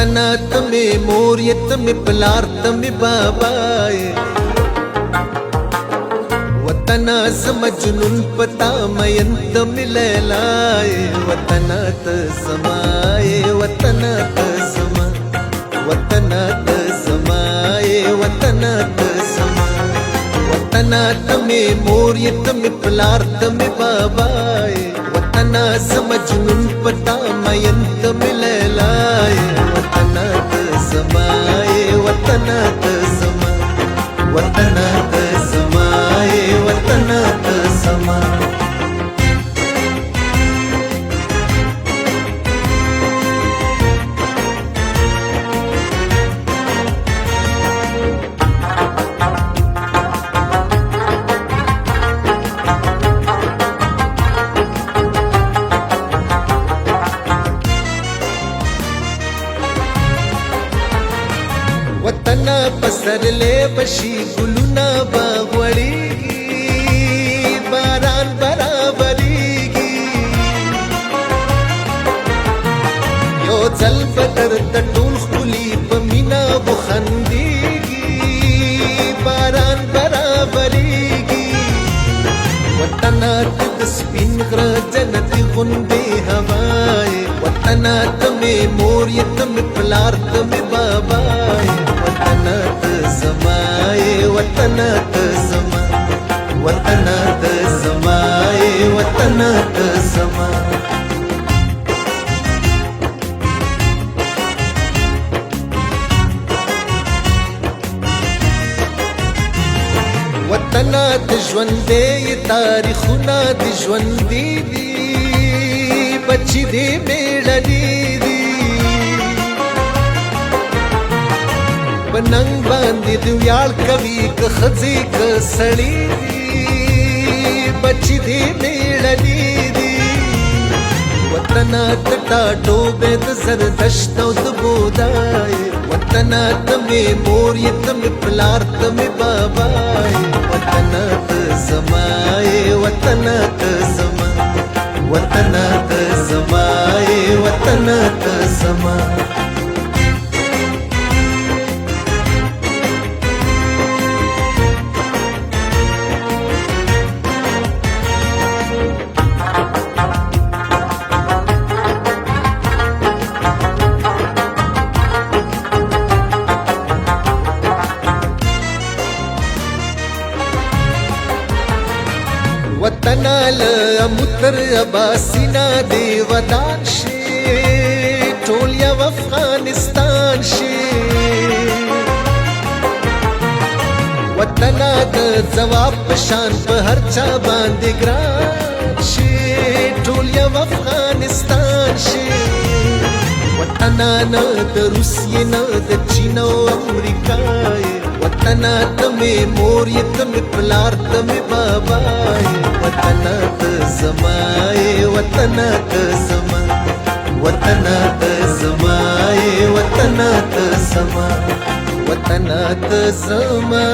وطنات میں موریت میں پلارت میں بابائے وطنا سمجنون پتا مینت میں لیلائے وطنات سمائے وطنات سما وطنات سمائے وطنات سما وطنات میں موریت میں پلارت میں بابائے وطنا سمجنون پتا مینت میں لیلائے وطنات سمائے وطنات سما وطنات سمائے وطنات سما وطنا پسرلے بشی گلونا باغوڑیگی باران برابریگی یو ځل بدر تټول خلی پمینا بخندیگی باران برابریگی وطنا تد سپین غر جنتی غندی ہوائے وطنا تمے موریت میں پلارت میں بابائے وطنات سمائے وطنات سما وطنات سمائے وطنات سما وطنات ژوندې تاریخونه د ژوندې دي بچي دې میړني دي پننګ باندې د ویاړ کوي که ښځې که سړي دي بچي دې میړني دي وطنات ټاټوبې د زردشت او د بودایې وطنات مې موریت مې پلارت مې بابایې وطنات سمائے وطنات سما وطنات سمائے وطنات سما وطنا لمتر اباسینا دی ودان شي ټول یو افغانستان شي وطنا د ځواب پشان په هر چا باندې ګران شي ټول یو افغانستان شي وطنا نه د روسیې نه د چین او امریکا وطنات میں موریت میں پلارت میں بابائے وطنات سمائے وطنات سما وطنات سمائے وطنات سما وطنات سما